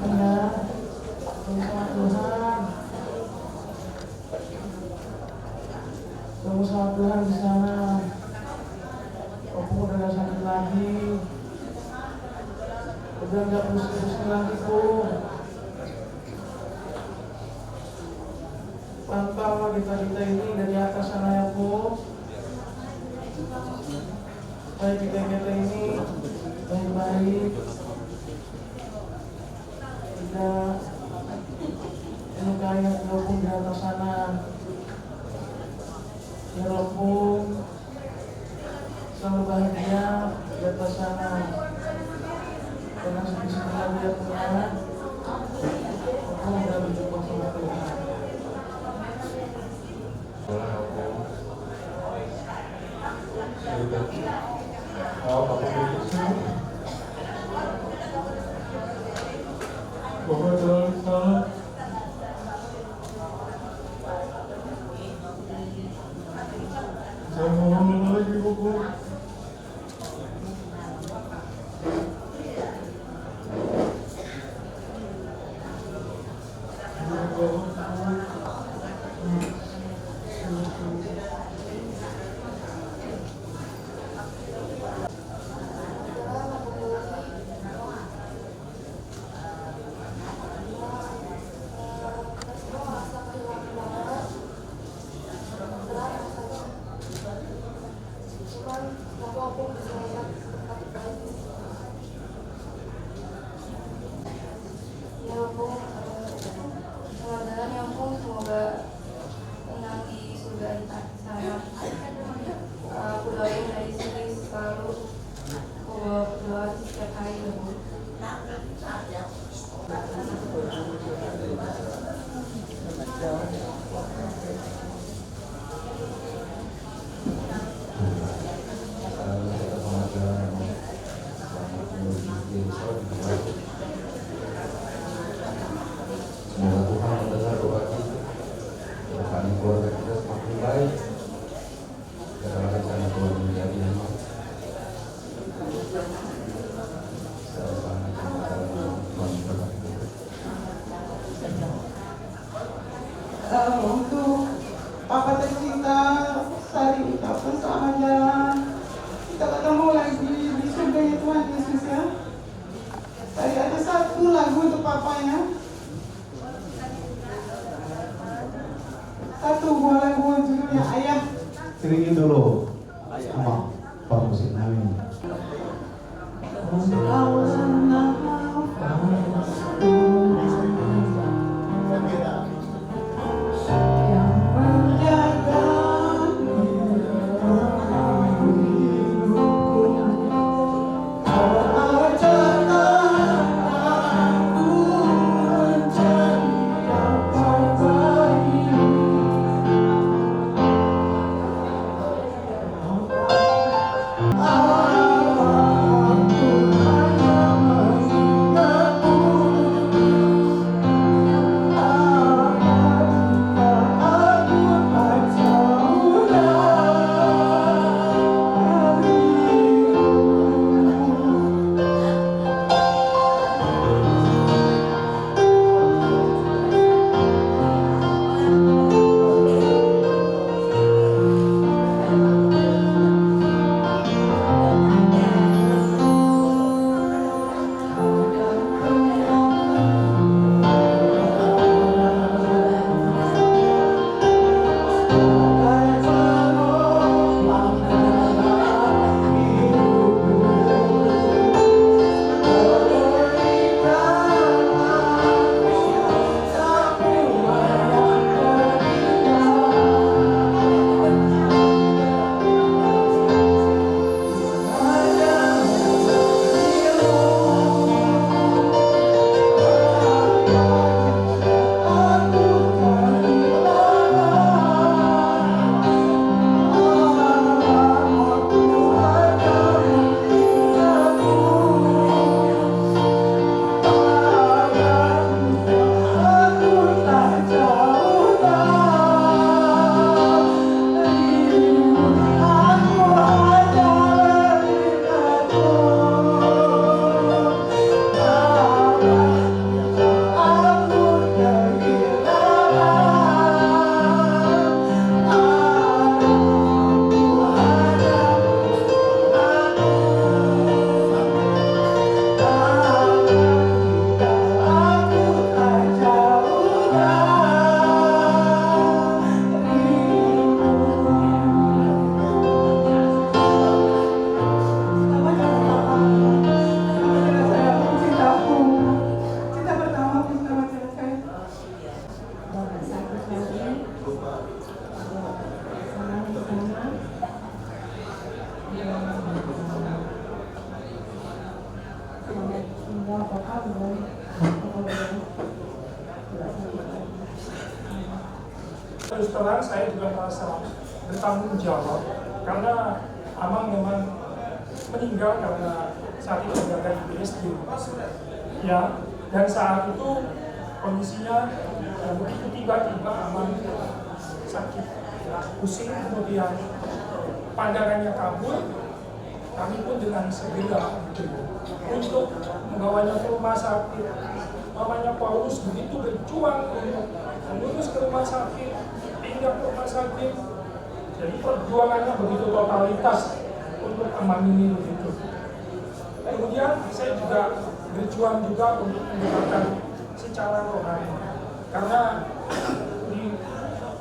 punya sama Tuhan. Kamu sama Tuhan di sana. Kamu udah gak sakit lagi. Udah gak pusing-pusing lagi tuh. Pantau kita ini dari atas sana ya Bu. Supaya kita ini baik-baik. Tidak menyukai yang terhubung di atas sana. Ya Rabbum, selalu bahagia di atas sana. Karena sedih-sedih lagi ya Tuhan. Aku udah berjumpa sama Tuhan. Saya mohon lagi Bapak. Ya ampun, selamat jalan ya ampun, semoga tenang di surga sana. Aku doain dari sini selalu aku berdoa setiap hari ya Bu. Semoga Tuhan mendengar doa kita, berkati keluarga kita semakin baik, segala rencana Tuhan menjadi yang baik. Untuk Papa tercinta, saya ucapkan selamat jalan. Kita ketemu lagi di surga ya Tuhan Yesus ya. Tadi ada satu lagu untuk papanya. Satu buah lagu judulnya Ayah. Iringin dulu sama Pak Musik Amin. Aku Terus terang saya juga merasa bertanggung jawab karena Amang memang meninggal karena saat itu gagal IBS di rumah. Ya, dan saat itu kondisinya begitu tiba-tiba Amang sakit, pusing, kemudian pandangannya kabur. Kami pun dengan segera untuk membawanya ke rumah sakit. Mamanya Paulus begitu berjuang untuk mengurus ke rumah sakit, pindah ke rumah sakit. Jadi perjuangannya begitu totalitas untuk Amang ini begitu. Kemudian saya juga berjuang juga untuk mendapatkan secara rohani. Karena di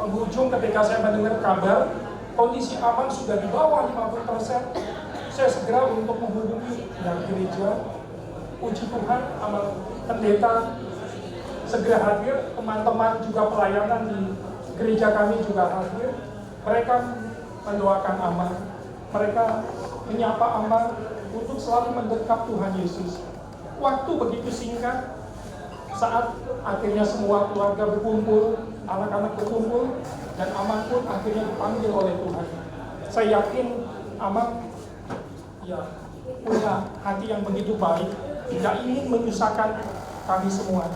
penghujung ketika saya mendengar kabar kondisi Amang sudah di bawah 50%, saya segera untuk menghubungi dari gereja. Puji Tuhan, Amang pendeta segera hadir, teman-teman juga pelayanan di gereja kami juga hadir. Mereka mendoakan Amang, mereka menyapa Amang untuk selalu mendekat Tuhan Yesus. Waktu begitu singkat, saat akhirnya semua keluarga berkumpul, anak-anak berkumpul, dan Amang pun akhirnya dipanggil oleh Tuhan. Saya yakin Amang punya hati yang begitu baik, tidak ingin menyusahkan kami semua.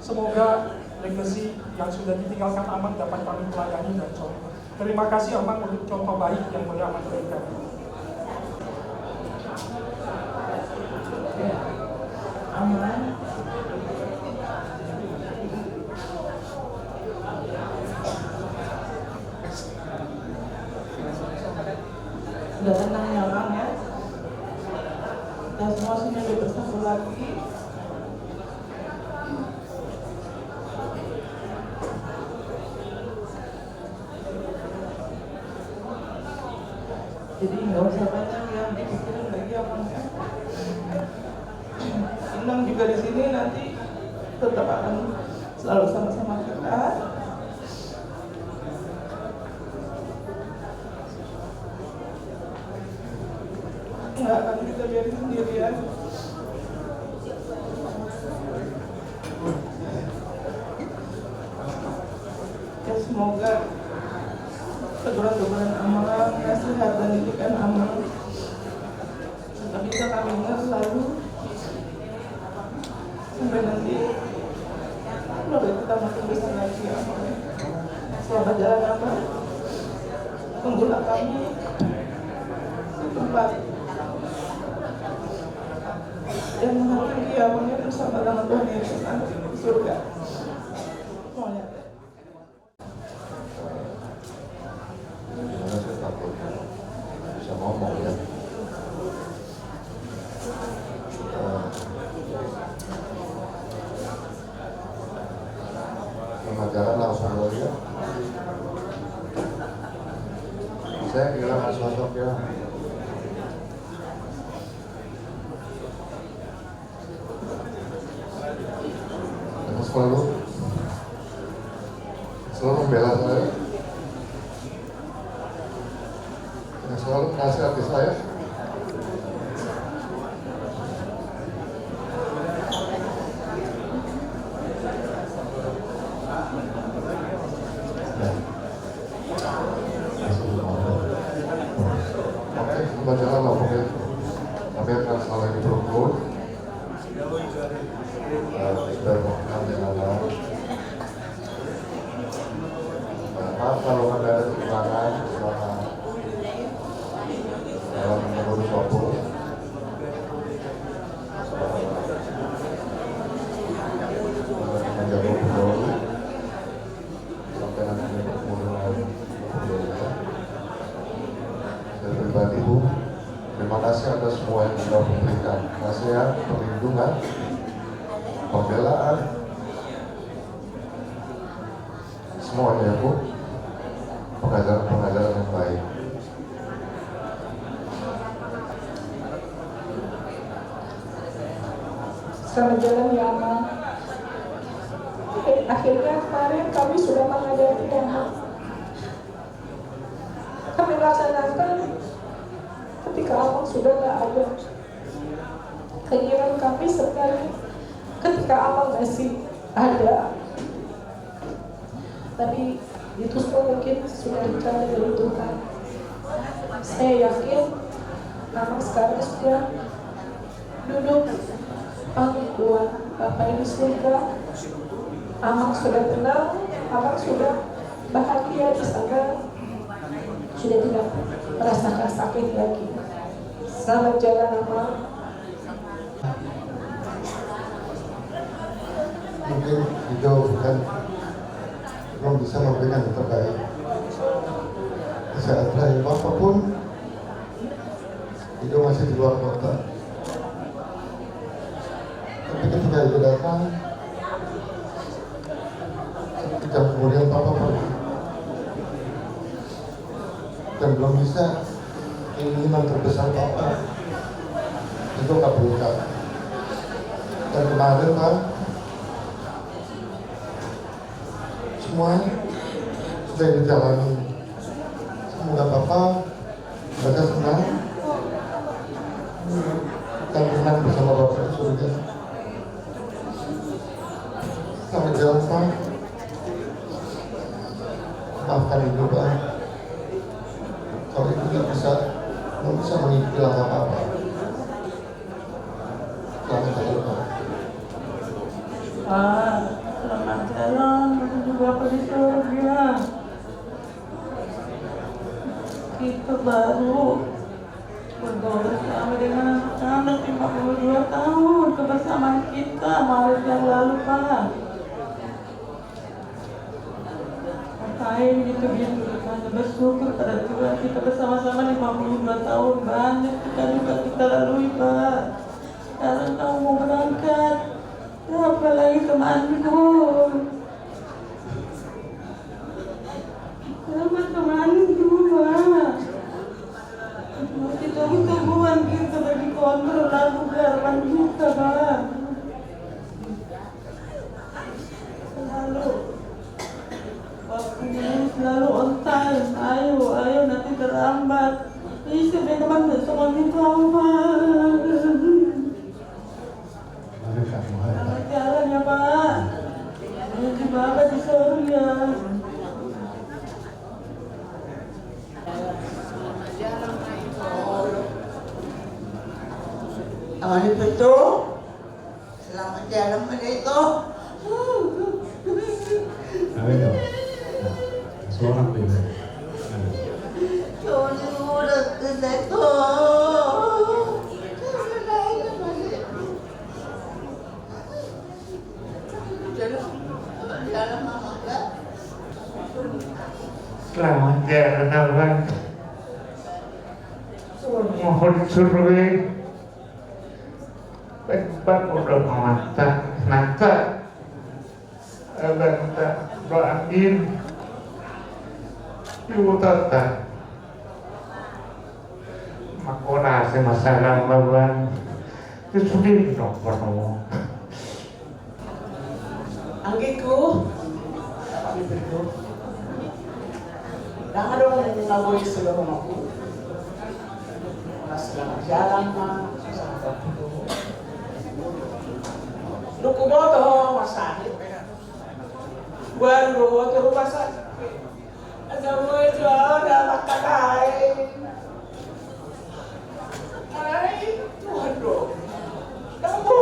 Semoga legasi yang sudah ditinggalkan Amang dapat kami pelayani dan contoh. Terima kasih Amang untuk contoh baik yang boleh Amang berikan. Amang. Sudah tenang ya Bang ya. Dan semua sudah bersatu lagi. Jadi nggak usah banyak yang dipikirin lagi ya Bang ya. Inang juga di sini nanti tetap akan selalu sama-sama kita. Nggak akan kita biarin sendirian. Ya semoga teguran-teguran Amang, nasihat dan didikan Amang tetap bisa kami ingat selalu sampai nanti keluarga kita makin besar lagi ya Amang. Selamat jalan Amang, tunggulah kami di tempat yang menghadiri kiamatnya bersama dengan Tuhan Yesus nanti di surga. Semuanya. Gimana saya takut bisa ngomong ya. Pengajaran langsung saja. Saya kehilangan sosok ya. Selalu membela saya, yang selalu menasihati saya. Oke, pembacaan lah pokoknya. Kami akan saling berkumpul. Sudah mengenal dengan maaf kalau ada kekurangan selama dalam mengurus waktu. Menjaga beliau sampai nanti bertemu dengan beliau. Saya pribadi Bu, terima kasih atas semua yang sudah memberikan nasihat, perlindungan, pembelaan, semuanya Bu, pengajaran-pengajaran yang baik. Selamat jalan ya Amang. Akhirnya kemarin kami sudah menghadapi Amang. Kami laksanakan ketika Amang sudah tidak ada. Keinginan kami sekali ketika Amang masih ada. Tapi itu semua mungkin sudah rencana dari Tuhan. Saya yakin Amang sekarang sudah duduk pangkuan Bapak di surga. Amang sudah tenang, Amang sudah bahagia di sana, sudah tidak merasakan sakit lagi. Selamat jalan Amang. Mungkin Ido belum bisa memberikan yang terbaik. Saat lahir Bapak pun Ido masih di luar kota. Tapi ketika Ido datang, jam kemudian Papa pergi dan belum bisa keinginan terbesar Papa itu kabulkan. Dan kemarin Pak, semuanya sudah dijalani. Semoga Papa mereka senang dan tenang bersama Bapak di surga. Selamat jalan Pak. Maafkan Ibu Pak, kalau Ibu tidak bisa mengikuti langkah Papa. Selamat jalan Pak. Selamat jalan menuju Bapak di surga. Kita baru bergaul bersama dengan anak 52 tahun kebersamaan kita Maret yang lalu Pak. Saya gitu-gitu hanya bersyukur pada Tuhan kita bersama-sama 52 tahun banyak kita lalui Pak. Sekarang kamu mau berangkat, apalagi temanku. Sama temanku Pak. Kita tungguan kita bagi kontrol lagu garapan kita Pak. Selalu on time, ayo nanti terlambat. Isi teman semua kita Pak. Selamat jalan ya Pak. Menuju Bapak di surga. Aman betul. Selamat jalan begitu. Ayo. Seorang beda. Udah kedai tu. Selamat jalan Abang. Mohon survei tempat udah mata nata Abang tak doain ibu tata makora se masalah Abang itu sudah nomor Anggiku, kami berdua. Dan ada orang yang ngagui seluruh rumahku. Selamat jalan mah, selamat dulu. Luku boto masakit. Baru boto rumah sakit. Ada boto ada makanai. Ay, Tuhan dong. Kamu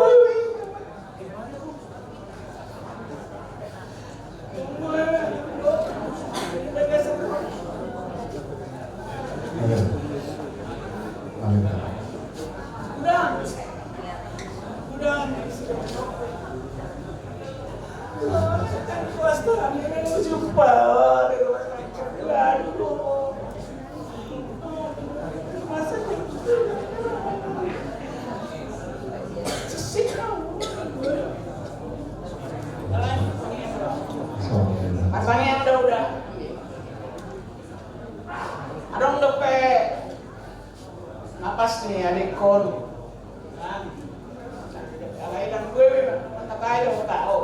masangnya udah. Adong dope. Napas nih adik kon. Alay lang gue, mata kayo ng tao.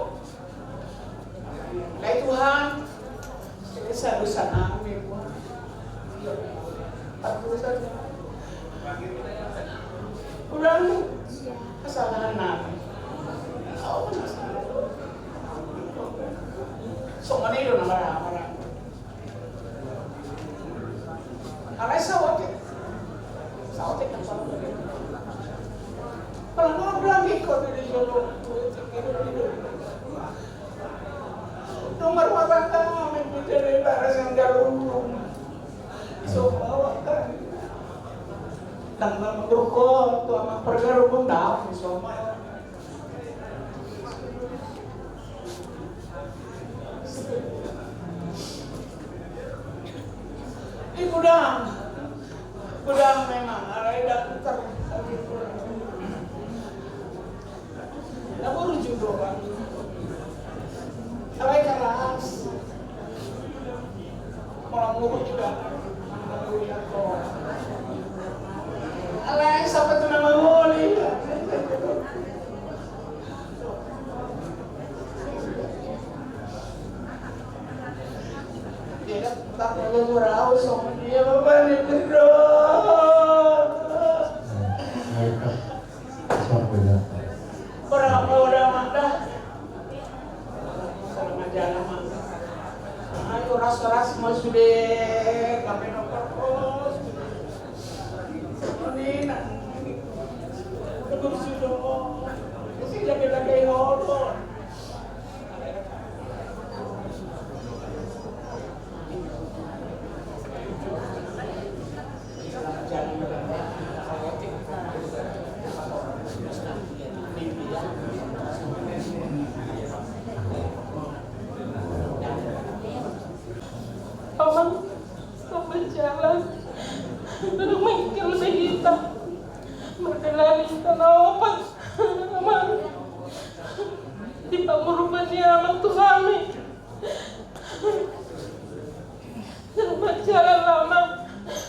Alay Tuhan, sa namin po. Pag-usan niya. Ulang kasalanan namin. Ako So manilo na marami. Alay sawat eh. Sawat eh. Kalau mau bilang ikut dari dulu. Nomor warga kami dari baras yang galung. So bawa kan. Dan mendukung tuh sama pergerakan bunda. So ini gudang memang ada putar. Namun rujuk doang. Alay keras. Orang ngurus juga. Alay sampai tu nama ngoli. Dia tak perlu berau sama dia berbalik berdua. Orang dah. Kalau majalah mah. Ayo ras mau sudah kami nomor pos. Ini nak. Betul sudah. Mesti lagi hodor. Amang sambil jalan duduk mikir lebih kita berkelari tanaman amang di pengurbannya amang tuh kami selamat jalan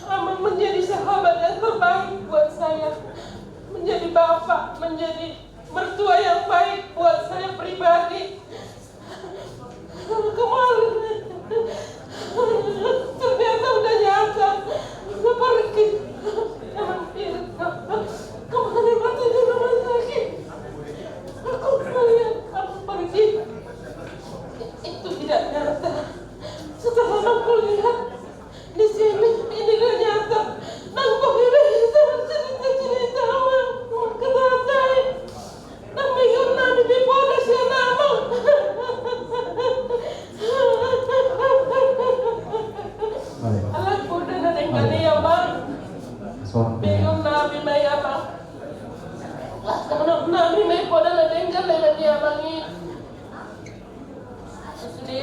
amang menjadi sahabat yang terbaik buat saya, menjadi bapak, menjadi mertua yang baik buat saya pribadi. Kemarin ternyata udah nyata, udah pergi. Emang kemarin waktu di rumah sakit, aku melihat kamu pergi. Itu tidak nyata. Setelah aku lihat di sini, ini gak nyata. Aku kira itu cerita-cerita kata saya. Tapi karena di Polres ya nama. Alat udah ada yang kali ya bang. Bingung nabi may abang. Kamu nabi may poda na denggan na di abang ini. Jadi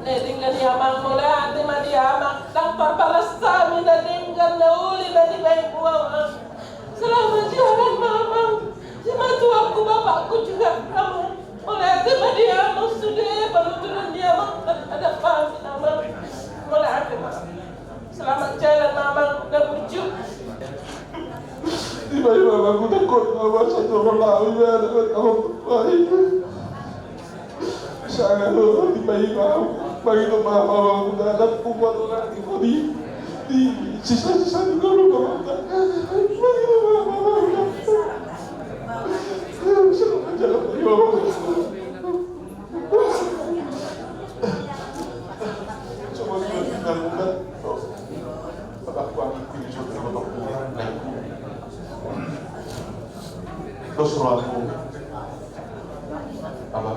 nedenggan di abang mulai hati madi abang. Tanpa balas kami na denggan na uli na di may buang. Selamat jalan mamang. Si matu aku bapakku juga kamu. Mulai hati madi abang sudah baru turun di abang ada pamit abang. Mulai hati mamang. Selamat jalan mamang dan bujuk. Tiba-tiba aku takut sama satu orang lain yang dapat kamu baik. Sangat tiba-tiba begitu mama aku ada buat orang di sisa-sisa juga lupa mata. Begitu mama selamat jalan coba sudah tinggal bukan aku ambil pilih sudah untuk terus suruh aku apa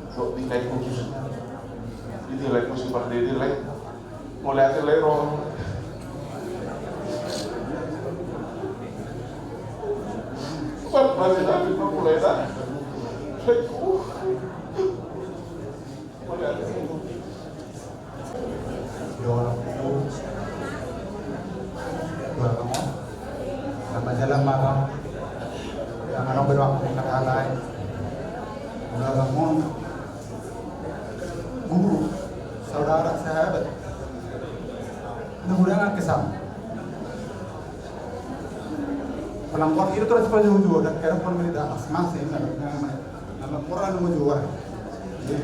untuk nilai khusus ini nilai khusus pada diri nilai mulai hati lerong masih tapi mulai dah mulai hati Sama jalan malam yang orang berwaktu teralai bangun guru saudara sahabat mudah-mudahan kesam pelangkot itu terus pada ujung dan kira pun tidak asma sih nama Quran ujung jadi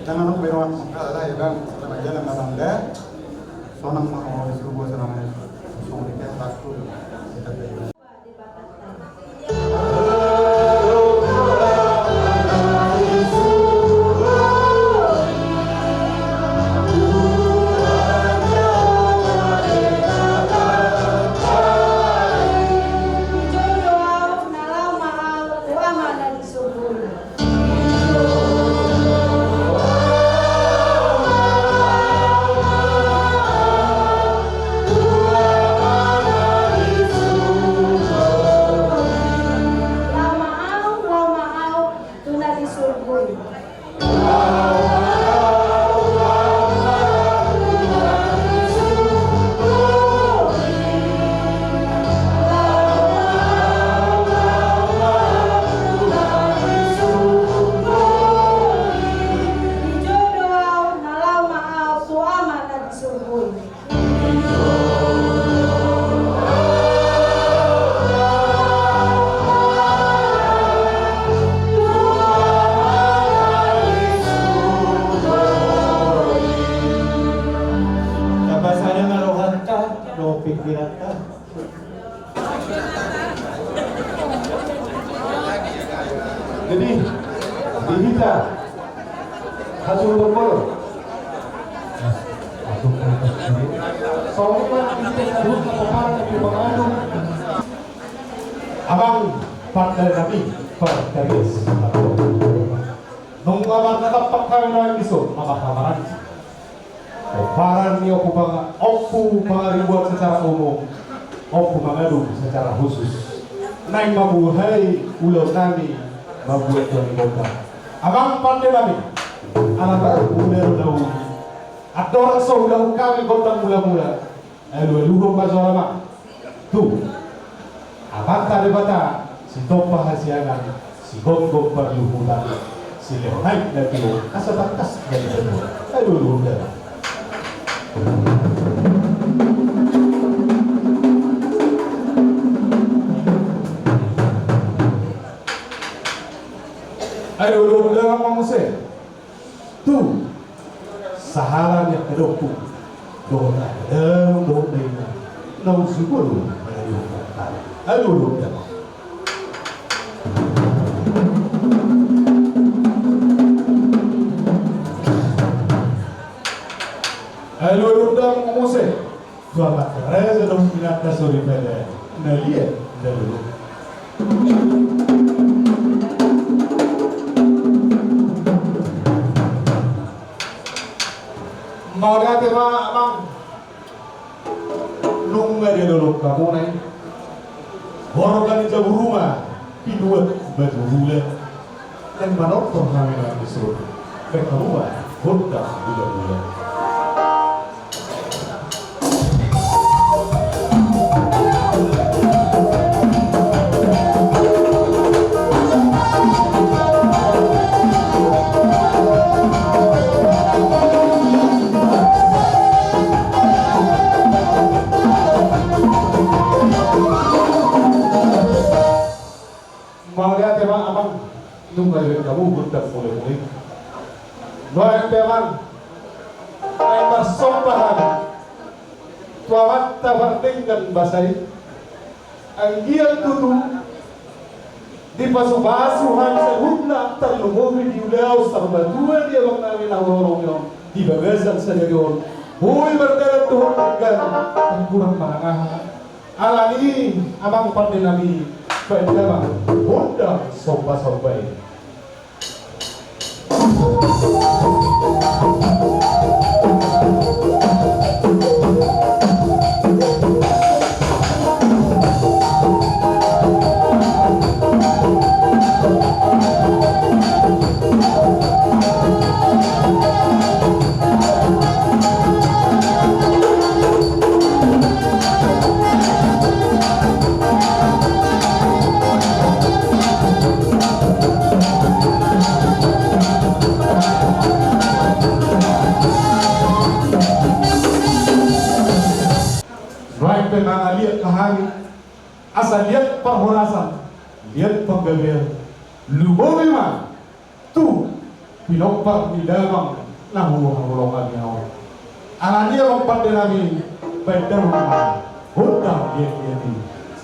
jangan lupa berwaktu teralai bang sama jalan malam dah sonang mau disuruh sama suruh dikit waktu kita Jadi diminta hasil nomor abang partner kami perkaris nung abang natapak kami na iso makakamaran paran niyo po pangaribuan secara umum o pumangalo secara khusus na mabuhay ulo namin mabuhay ko ni Bogda. Abang pandai kami, anak umur daun. Ada orang saudara kami Bogda mula-mula. Luhur masalah tu. Abang tak ada bata, si Topa hasianan, si Gong perluhuran, si Leonai lagi asal batas dari kedua. Luhur dah. Ayo dalam mangse tu saharan yang kedua doa doa nau syukur ayo dalam mangse doa reza dong pinata sore pada nalia dulu. Mau lihat abang nunggu dia dulu kamu naik orang jauh rumah pinduat baju bulan dan manoptor kami nak disuruh mereka rumah hoda bulan. Nunggu kamu budak mulai doa teman ayat bersompahan tuawat tawarting dan basai anggian tutu di pasu-pasuhan sehubna terlumuhi di ulau sarbatua dia bang namin awalong di bagasan saja dion hui berdarat Tuhan kan kurang panangahan alani abang pandai nabi pada Honda sopa-sopai. Memang lihat kahami asal lihat perhorasan lihat penggambar lubo memang tu pinopar di dalam nahu-nahulongan nyawa alania mempat denami pada rumah hoda dia di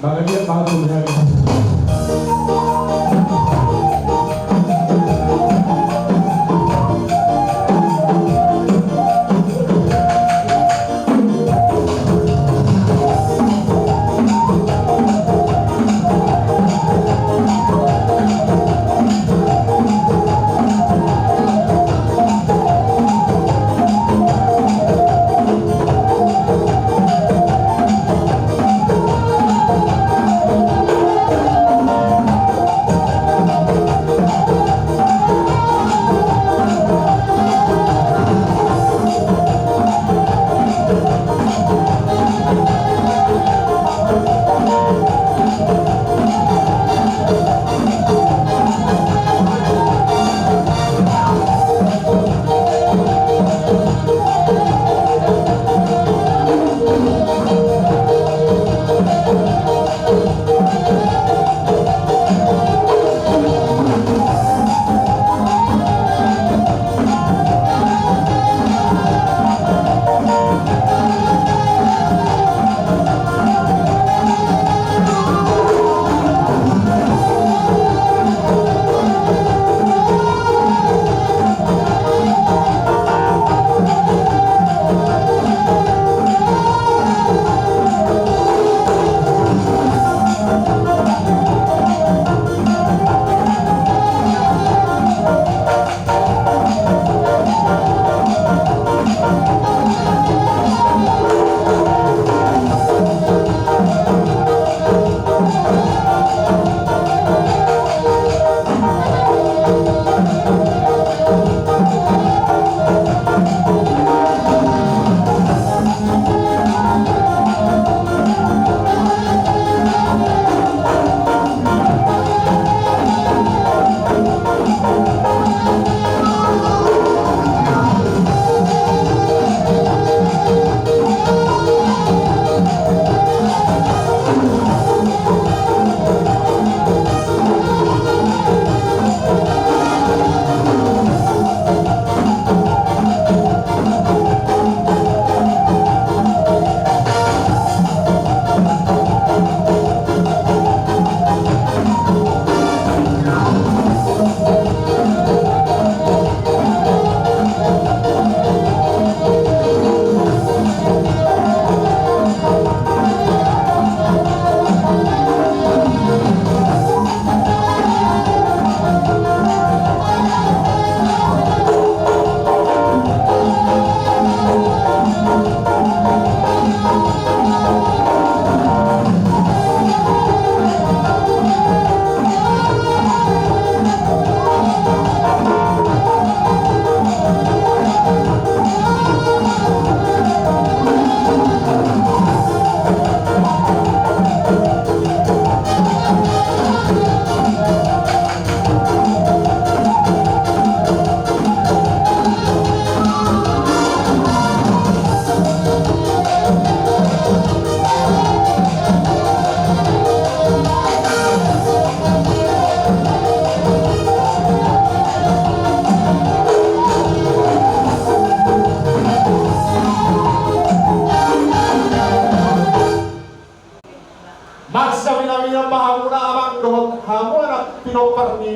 maka dia baru menjadi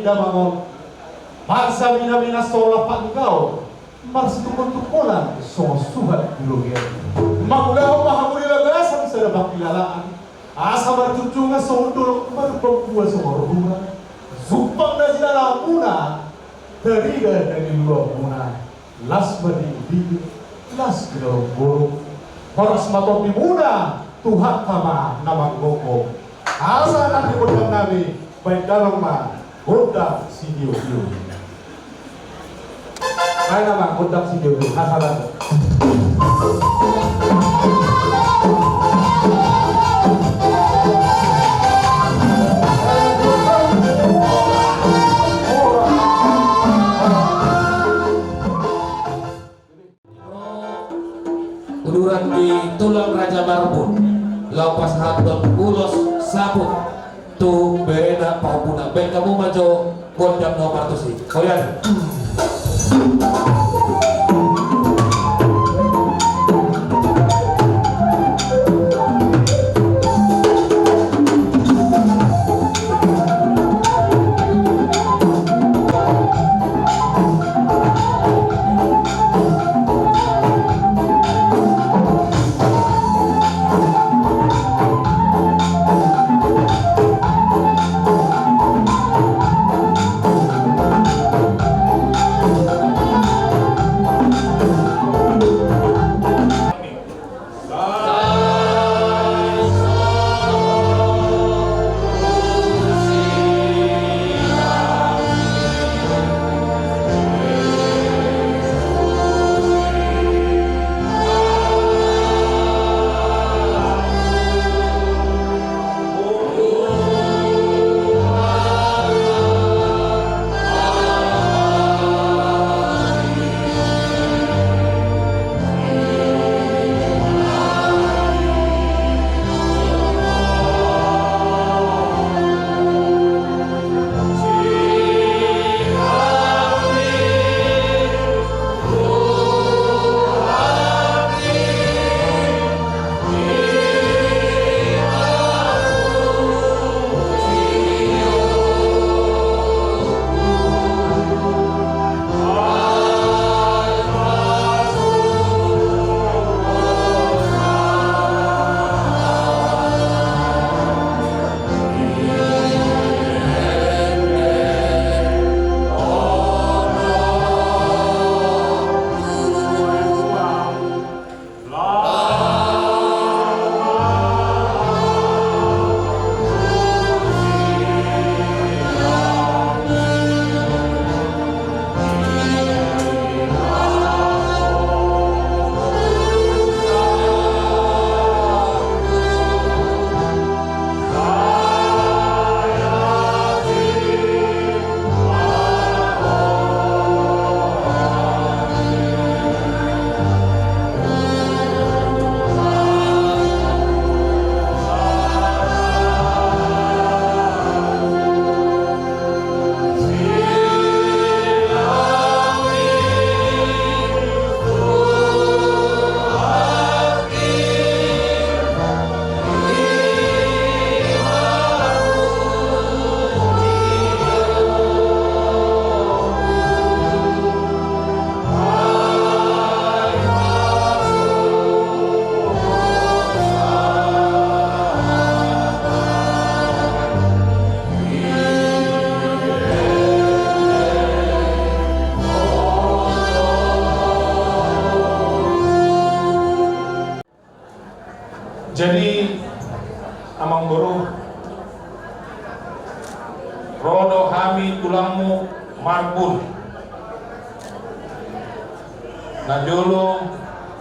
damangon. Bangsa mina-mina sola pangkau. Mars tukon-tukonan songo suhat bilogen. Magulaw mahamuli lagasan sa dabang kilalaan. Asa martutsunga sa undulok marupagbuwa sa orhura. Zumpang na sinala muna. Teriga dari luar muna. Las berdiri, las gedorong burung. Horas matopi muna. Tuhan sama nama goko. Asa nanti kodam nabi. Baik dalam ma. Kodam sidio-dio. Kaya nama kodam sidio-dio. Hasalan. Uduran di tulang Raja Marbun laupas hatun ulos sabut tu beda paupuna ben kamu majo kodam nomor tu sih koyan Jadi amang boru rodo hami tulangmu Marbun. Nah dulu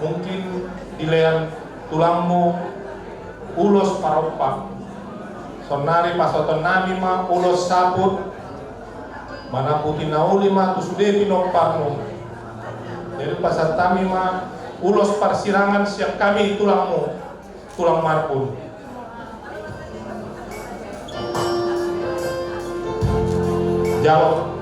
mungkin dilean tulangmu ulos paropak. Sonari pasoton nami ma ulos sabut. Mana putih nauli ma tusude pinopparmu. Jadi pasatami ma ulos persirangan siap kami tulangmu. Tulang Marbun. Jawab.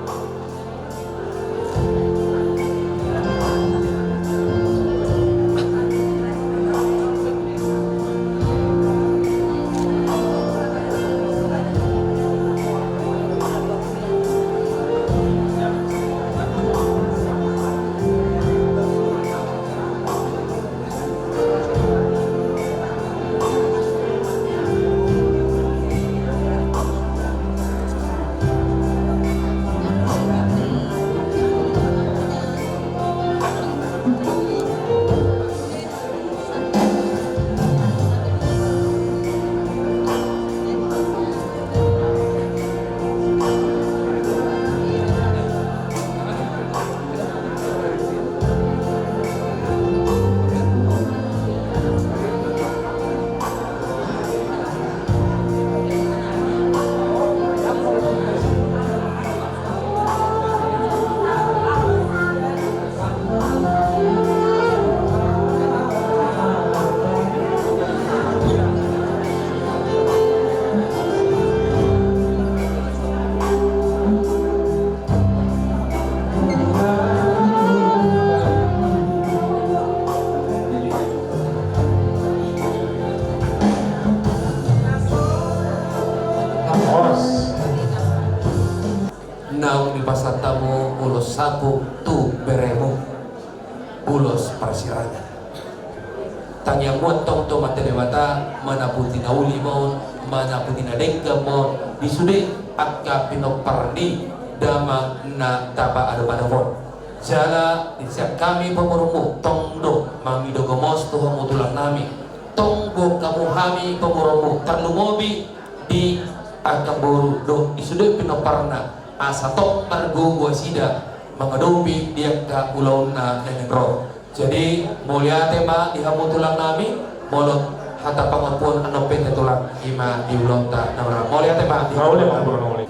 sapu tu beremu ulos persiranya tanya montong to mata dewata mana putih nauli mon mana putih nadengka mon disude akka pinoparni dama na tapa ada pada mon jala disiap kami pemurumu tongdo mami dogomos tuh mutulang nami tonggo kamu hami pemurumu terlumobi di akaburu do disude pinoparna asa tong margo guasida mengadopi dia ka ulau na nenegro. Jadi mulia tema dihamu tulang nami molot hata pangapun anopin tulang ima di ulang ta namara mulia tema dihamu tulang nami.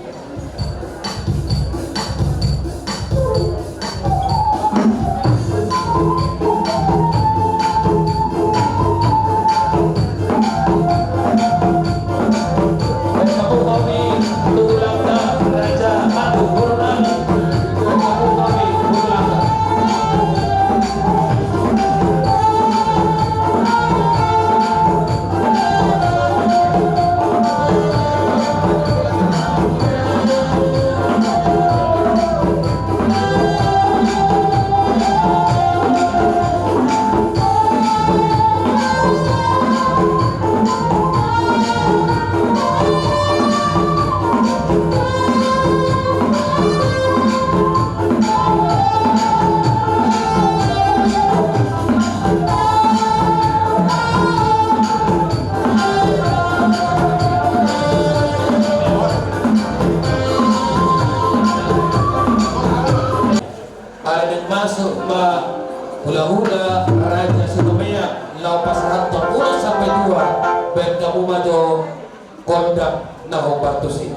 Masuk hula-hula Raja Sutomea laupas hantar ulang sampai 2 ben kamu maju kondak naho batusi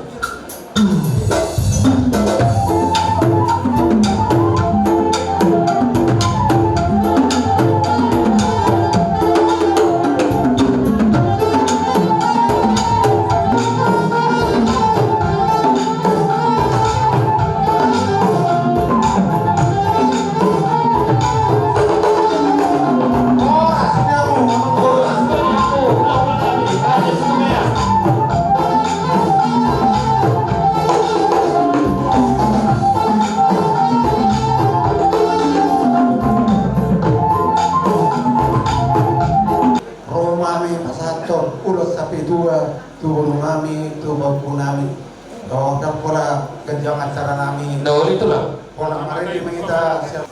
turun nami, turun nami, dan pola kerjaan acara nami. Nah, itulah. Pola kemarin di kita siap.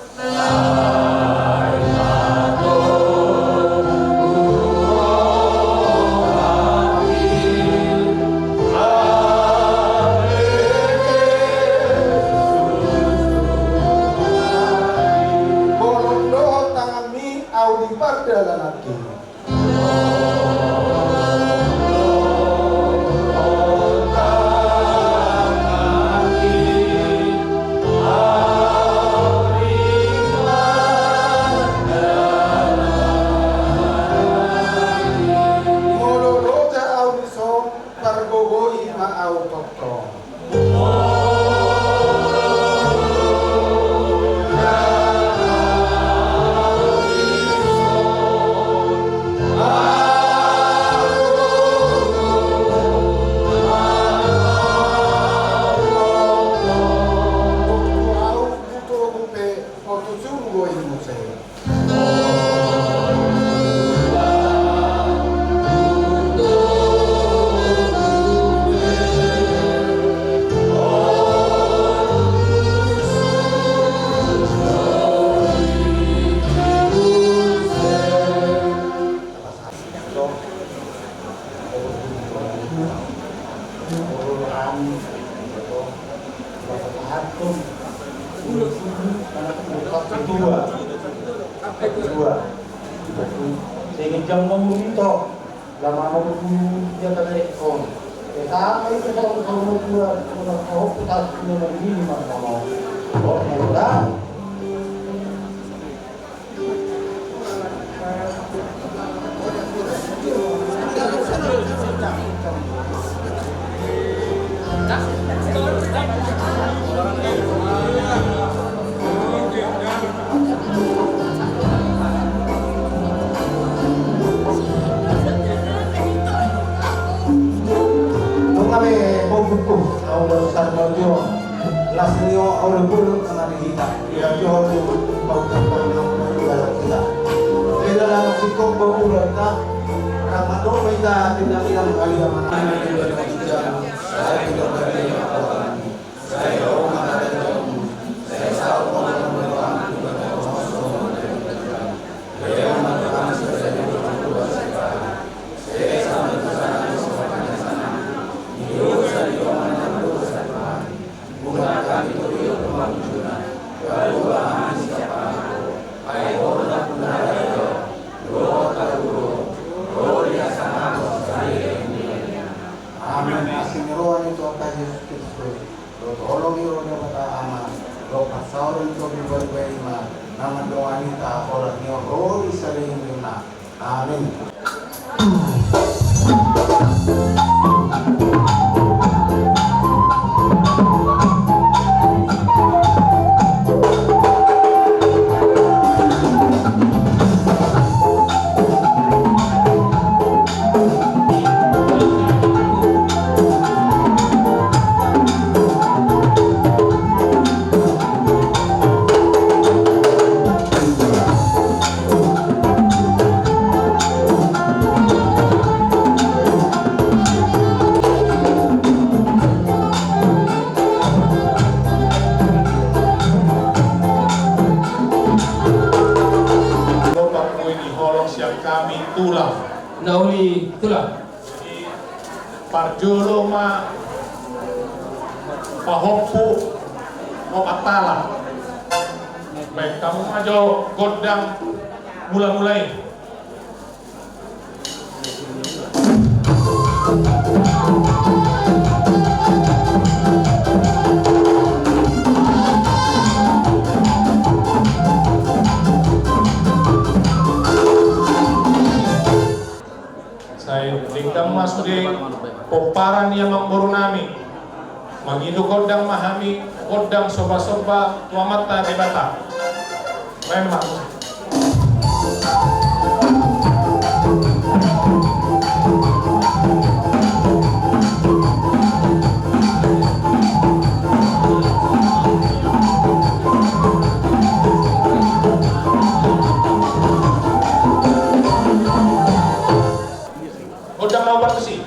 Bolondo tangan mi audi pada lanaki. Sehingga ngomong itu, lama mau dia kata ekor. Kita itu kalau buat kalau kita punya begini mana mau. Oh, mudah. Kami mau buku, mau besar mau jual, lasnio orang bulu kena dihita. ya Tuhan pagkakas ng mga kita. Kaya lang si Kong Bamulan ka, ramado may dati na ilang kaliyaman na saya tidak berdaya Tuhan. Saya orang ada jauh. Saya tahu orang berdoa kepada Allah SWT. Saya mengatakan saya berdoa saya. Saya sama dengan semuanya sana. Hidup saya mana berdoa Tuhan. Bukan itu hidup pembangunan. Kalau siapa aku, ayo orang benar itu. Doa terguru. Doa dia sama saya. Amin. Asingiro itu akan Yesus Kristus. Tolong ironya kata aman. Lo pasal itu diberbaik mah. Nama doa kita orang yang roh sering lima. Amin. tulang. Nauli tulang. Parjolo ma pahoppu mau atala. Baik, kamu aja godang mulai. Saya dingkam masuk di poparan yang mengborunami magidu kodang mahami kodang soba-soba tuamata debata main mak kodang mau berdesi.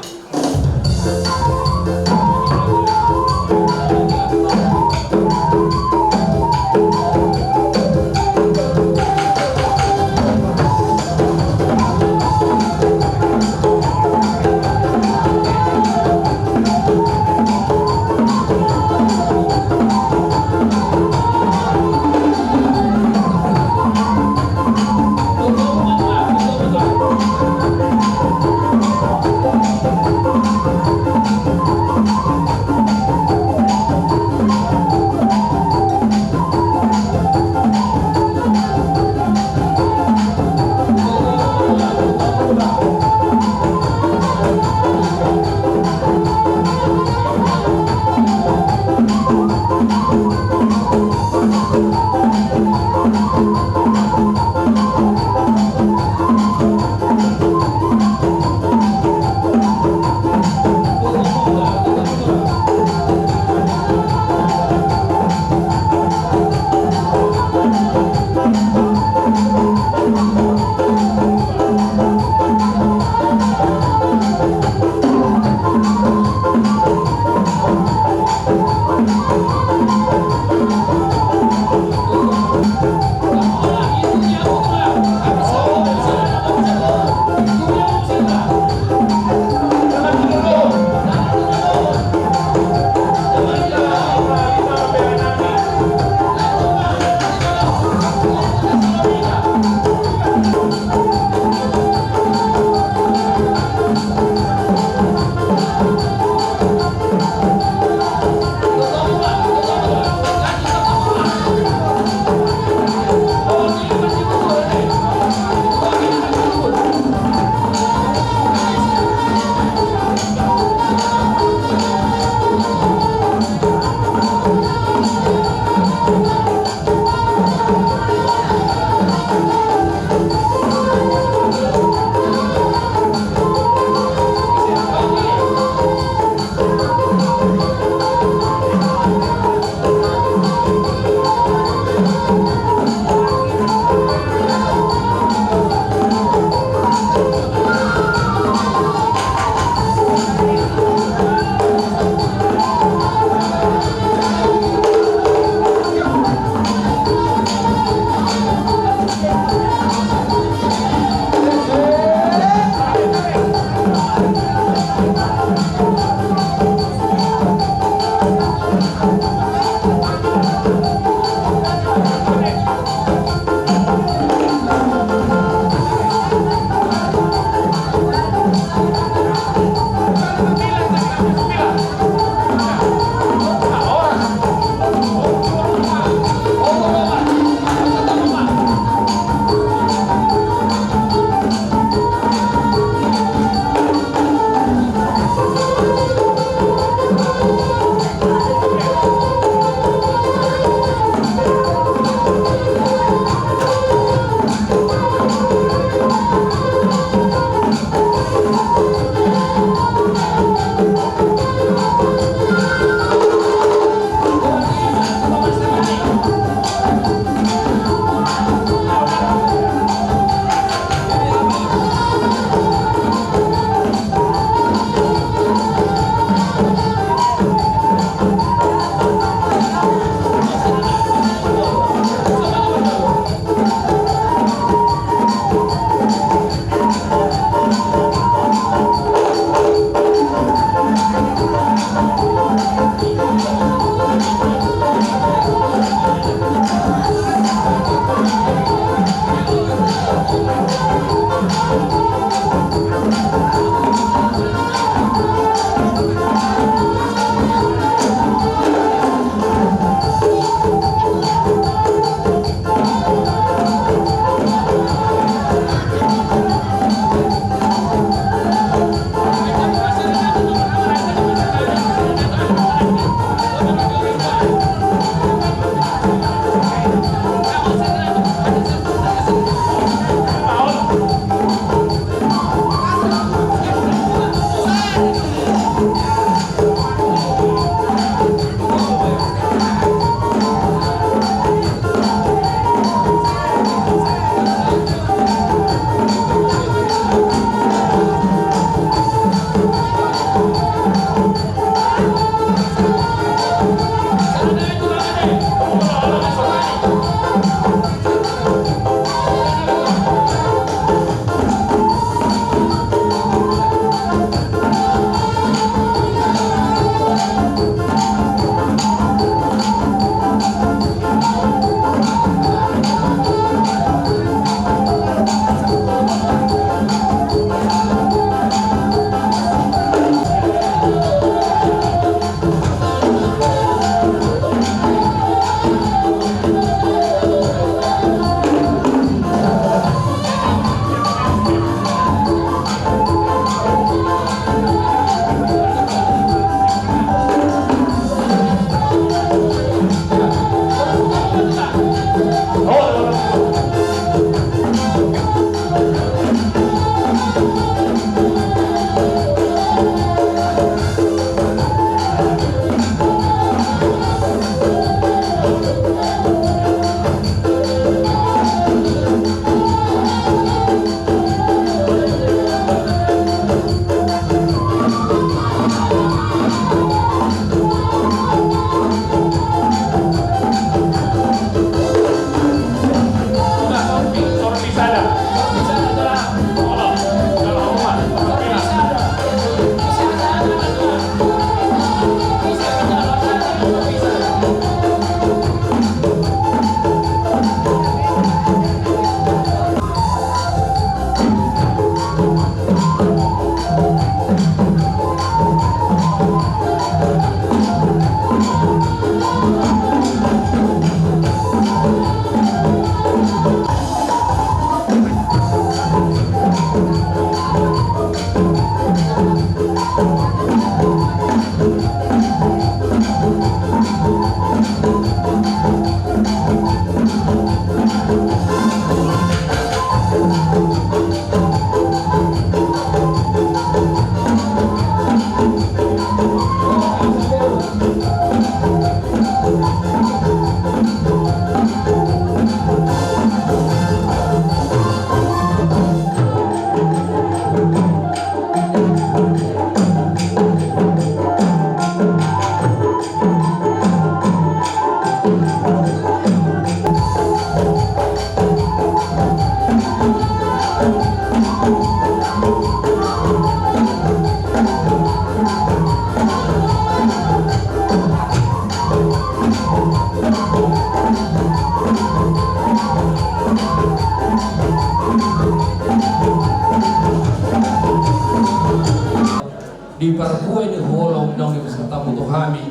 sarbuai ni holong nang ni beserta mutu kami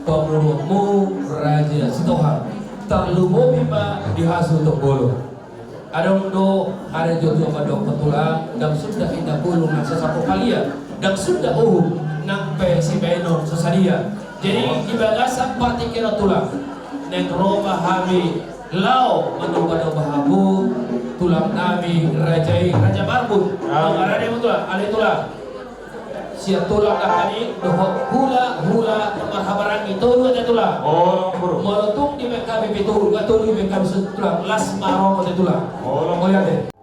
pemurutmu Raja Sitohang terlalu mobi ma dihasil untuk bolo adong do ada jodoh madok petulang dan sudah indah bulu nasa satu kalian dan sudah nang si benon sesadia jadi di bagasan parti kira tulang neng roba hami lau menunggu bahabu tulang nami Raja Barbun ada yang betul ada tulang siap tulang kami dohok hula marhabaran itu dua tulang meletung di kami betul betul di kami tulang las marong tulang oh ya deh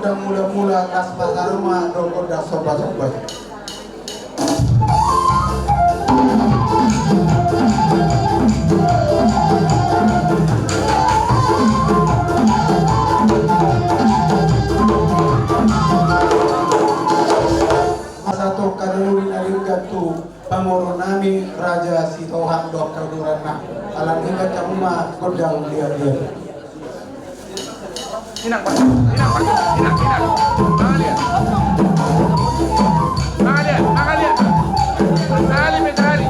kodang mula-mula kas pasaruma do kodang sobat-sobat. Satu kaduluri narigatu pamoro nami Raja Sitohang Dr. Durana alang hingga kamuma kodang dia. Inang Pak, inang. Tangan lihat. Mencari.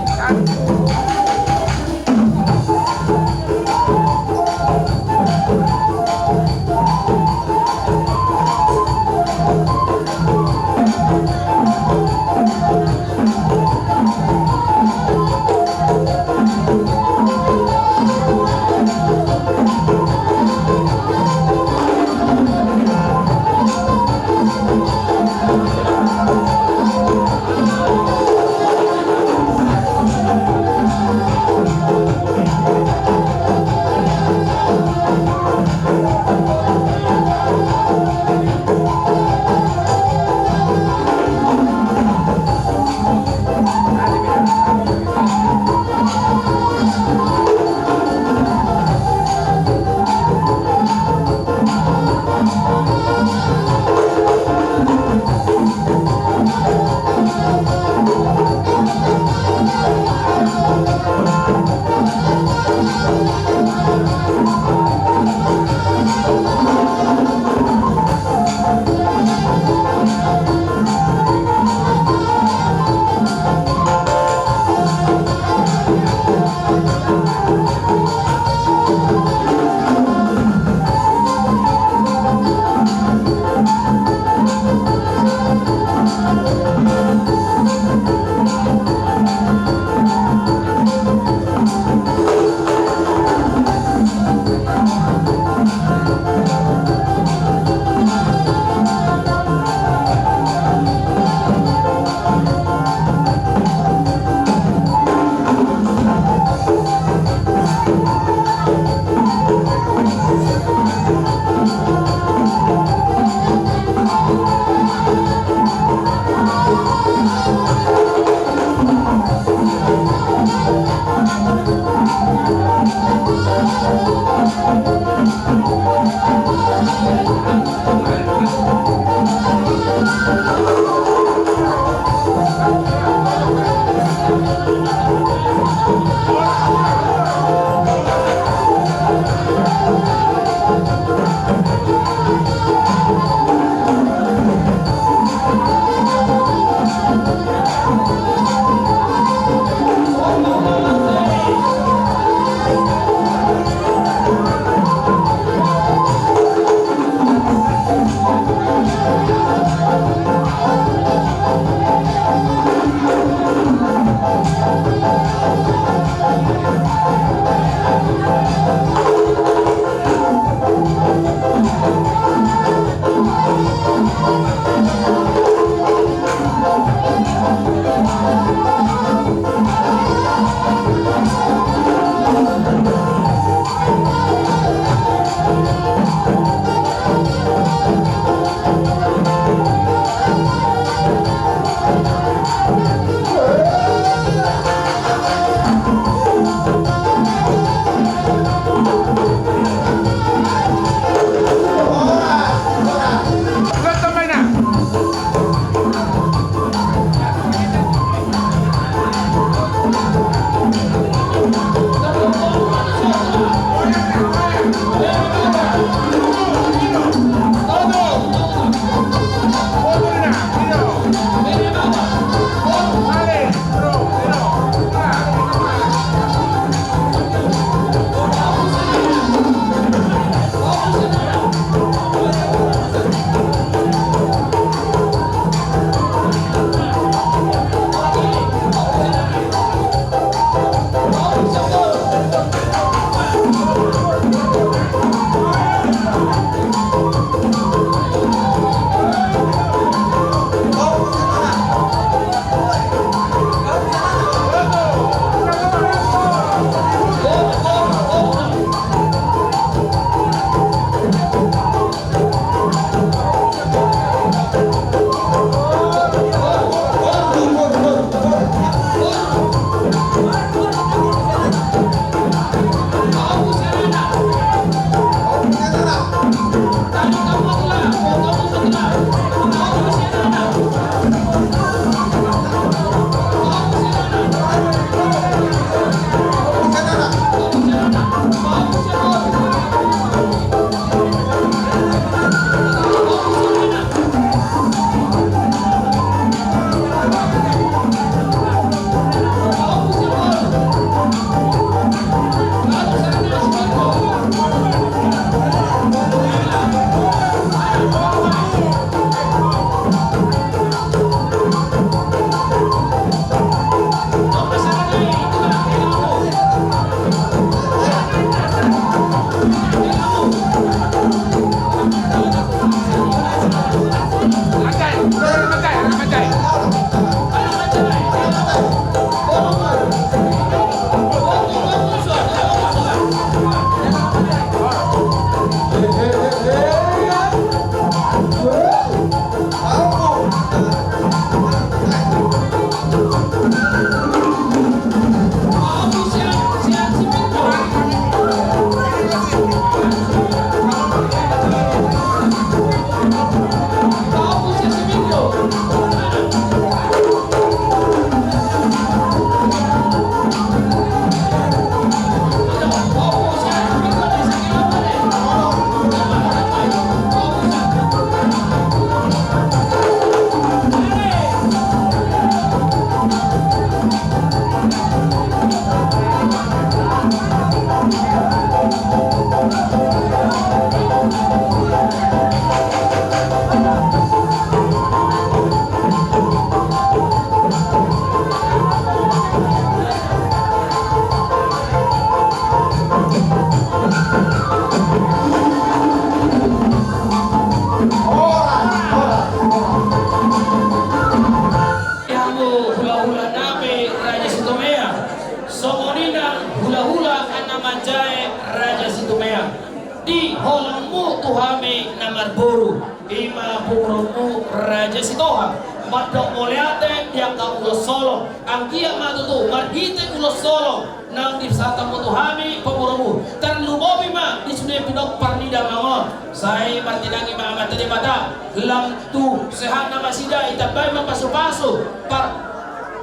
tuhami namar buru ima pumurumu raja sitoha madok moleate dia ka ulo solo angkia matutu margite ulo solo nang disata mo tuhami pumurumu terlubobi ma disune pinok parnida mangon saya martinangi ma amata di mata lam tu sehat nama sida itabay mapasu-pasu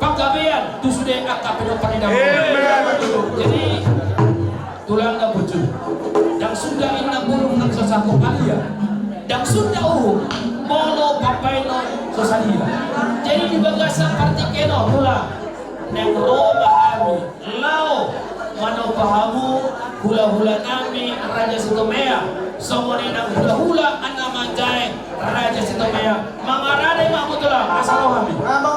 paggabian tu sudah akap pinok parnida mangon jadi tulang na bucu yang sudah inna burung ng sasako alia yang sudah molo papaino sosalia jadi di bagasa partikeno tulang neng roma ami lao mano pahamu hula-hula nami Raja Sitomea somone nang hula-hula anamanjay Raja Sitomea mangarade mamu tulang asalo kami Kamu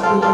Iya.